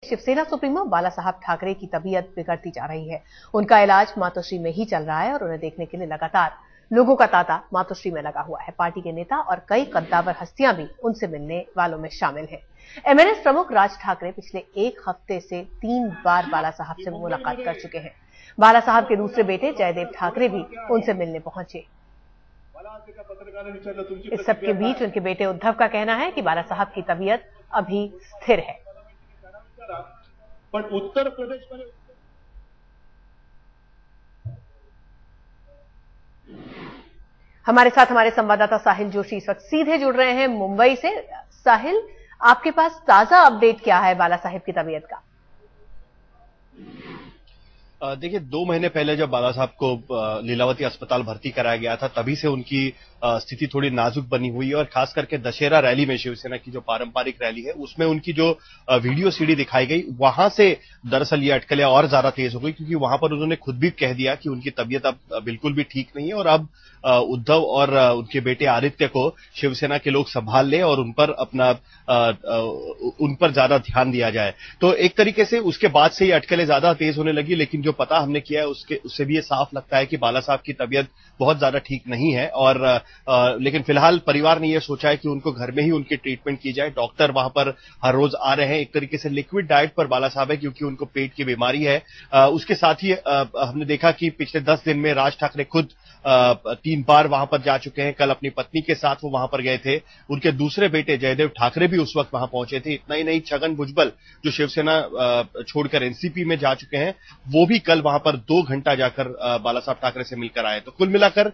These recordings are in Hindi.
शिवसेना सुप्रीमो बाला साहब ठाकरे की तबीयत बिगड़ती जा रही है। उनका इलाज मातोश्री में ही चल रहा है और उन्हें देखने के लिए लगातार लोगों का तांता मातोश्री में लगा हुआ है। पार्टी के नेता और कई कद्दावर हस्तियां भी उनसे मिलने वालों में शामिल हैं। एमएनएस प्रमुख राज ठाकरे पिछले एक हफ्ते से 3 बार बाला साहब से मुलाकात कर चुके हैं। बाला साहब के दूसरे बेटे जयदेव ठाकरे भी उनसे मिलने पहुंचे। इस सबके बीच उनके बेटे उद्धव का कहना है कि बाला साहब की तबीयत अभी स्थिर है। उत्तर प्रदेश में हमारे साथ हमारे संवाददाता साहिल जोशी इस वक्त सीधे जुड़ रहे हैं मुंबई से। साहिल, आपके पास ताजा अपडेट क्या है बाला साहब की तबीयत का? देखिए, 2 महीने पहले जब बाला साहब को लीलावती अस्पताल भर्ती कराया गया था, तभी से उनकी स्थिति थोड़ी नाजुक बनी हुई है और खास करके दशहरा रैली में, शिवसेना की जो पारंपरिक रैली है, उसमें उनकी जो वीडियो सीडी दिखाई गई, वहां से दरअसल ये अटकलें और ज्यादा तेज हो गई, क्योंकि वहां पर उन्होंने खुद भी कह दिया कि उनकी तबीयत अब बिल्कुल भी ठीक नहीं है और अब उद्धव और उनके बेटे आदित्य को शिवसेना के लोग संभाल ले और उन पर ज्यादा ध्यान दिया जाए। तो एक तरीके से उसके बाद से ये अटकलें ज्यादा तेज होने लगी, लेकिन जो पता हमने किया है उससे भी ये साफ लगता है कि बाला साहब की तबीयत बहुत ज्यादा ठीक नहीं है। और लेकिन फिलहाल परिवार ने यह सोचा है कि उनको घर में ही उनकी ट्रीटमेंट की जाए। डॉक्टर वहां पर हर रोज आ रहे हैं। एक तरीके से लिक्विड डाइट पर बाला साहब है, क्योंकि उनको पेट की बीमारी है। उसके साथ ही हमने देखा कि पिछले 10 दिन में राज ठाकरे खुद 3 बार वहां पर जा चुके हैं। कल अपनी पत्नी के साथ वो वहां पर गए थे। उनके दूसरे बेटे जयदेव ठाकरे भी उस वक्त वहां पहुंचे थे। इतना ही नहीं, छगन भुजबल जो शिवसेना छोड़कर एनसीपी में जा चुके हैं, वो भी कल वहां पर 2 घंटा जाकर बाला साहब ठाकरे से मिलकर आए। तो कुल मिलाकर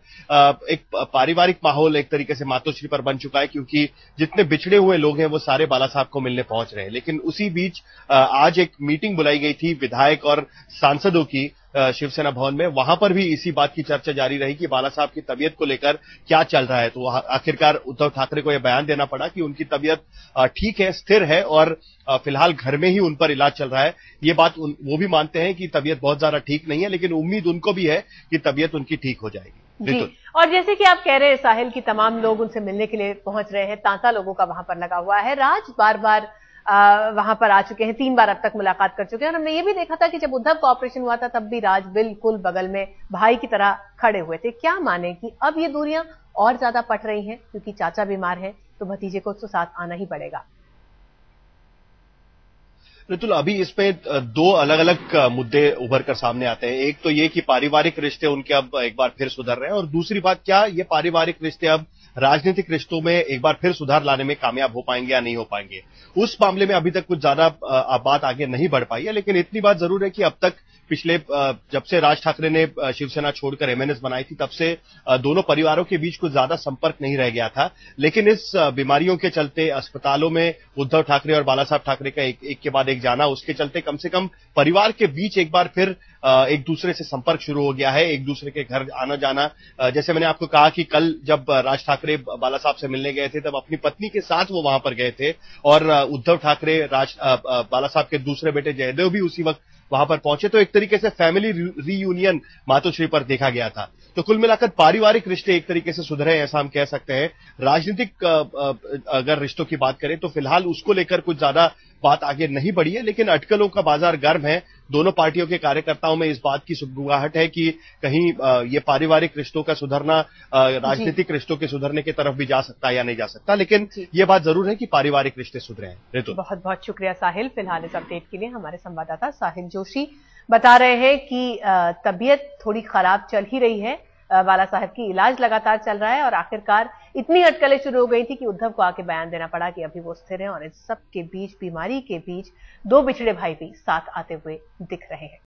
एक पारिवारिक माहौल एक तरीके से मातोश्री पर बन चुका है, क्योंकि जितने बिछड़े हुए लोग हैं वो सारे बाला साहब को मिलने पहुंच रहे हैं। लेकिन उसी बीच आज एक मीटिंग बुलाई गई थी विधायक और सांसदों की शिवसेना भवन में। वहां पर भी इसी बात की चर्चा जारी रही कि बाला साहब की तबीयत को लेकर क्या चल रहा है। तो आखिरकार उद्धव ठाकरे को यह बयान देना पड़ा कि उनकी तबीयत ठीक है, स्थिर है और फिलहाल घर में ही उन पर इलाज चल रहा है। ये बात वो भी मानते हैं कि तबीयत बहुत ज्यादा ठीक नहीं है, लेकिन उम्मीद उनको भी है कि तबीयत उनकी ठीक हो जाएगी। जी, और जैसे कि आप कह रहे हैं साहिल की तमाम लोग उनसे मिलने के लिए पहुंच रहे हैं, तांता लोगों का वहां पर लगा हुआ है। राज बार बार वहां पर आ चुके हैं, 3 बार अब तक मुलाकात कर चुके हैं। और हमने ये भी देखा था कि जब उद्धव का ऑपरेशन हुआ था तब भी राज बिल्कुल बगल में भाई की तरह खड़े हुए थे। क्या माने कि अब ये दूरियां और ज्यादा पट रही हैं, क्योंकि चाचा बीमार है तो भतीजे को तो साथ आना ही पड़ेगा। ऋतुल, अभी इसमें 2 अलग अलग मुद्दे उभर कर सामने आते हैं। एक तो ये कि पारिवारिक रिश्ते उनके अब एक बार फिर सुधर रहे हैं, और दूसरी बात, क्या ये पारिवारिक रिश्ते अब राजनीतिक रिश्तों में एक बार फिर सुधार लाने में कामयाब हो पाएंगे या नहीं हो पाएंगे। उस मामले में अभी तक कुछ ज्यादा बात आगे नहीं बढ़ पाई है। लेकिन इतनी बात जरूर है कि अब तक पिछले जब से राज ठाकरे ने शिवसेना छोड़कर एमएनएस बनाई थी, तब से दोनों परिवारों के बीच कुछ ज्यादा संपर्क नहीं रह गया था। लेकिन इस बीमारियों के चलते अस्पतालों में उद्धव ठाकरे और बाला साहब ठाकरे का एक के बाद एक जाना, उसके चलते कम से कम परिवार के बीच एक बार फिर एक दूसरे से संपर्क शुरू हो गया है, एक दूसरे के घर आना जाना। जैसे मैंने आपको कहा कि कल जब राज ठाकरे बाला साहब से मिलने गए थे, तब अपनी पत्नी के साथ वो वहां पर गए थे, और उद्धव ठाकरे बाला साहब के दूसरे बेटे जयदेव भी उसी वक्त वहां पर पहुंचे। तो एक तरीके से फैमिली रीयूनियन मातोश्री पर देखा गया था। तो कुल मिलाकर पारिवारिक रिश्ते एक तरीके से सुधरे, ऐसा हम कह सकते हैं। राजनीतिक अगर रिश्तों की बात करें तो फिलहाल उसको लेकर कुछ ज्यादा बात आगे नहीं बढ़ी है, लेकिन अटकलों का बाजार गर्म है। दोनों पार्टियों के कार्यकर्ताओं में इस बात की सुगबुगाहट है कि कहीं ये पारिवारिक रिश्तों का सुधरना राजनीतिक रिश्तों के सुधरने की तरफ भी जा सकता है या नहीं जा सकता। लेकिन ये बात जरूर है कि पारिवारिक रिश्ते सुधरे हैं। ऋतु, बहुत बहुत शुक्रिया साहिल। फिलहाल इस अपडेट के लिए हमारे संवाददाता साहिल जोशी बता रहे हैं कि तबीयत थोड़ी खराब चल ही रही है, बाला साहब की इलाज लगातार चल रहा है, और आखिरकार इतनी अटकलें शुरू हो गई थी कि उद्धव को आके बयान देना पड़ा कि अभी वो स्थिर हैं। और इस सब के बीच, बीमारी के बीच, 2 बिछड़े भाई भी साथ आते हुए दिख रहे हैं।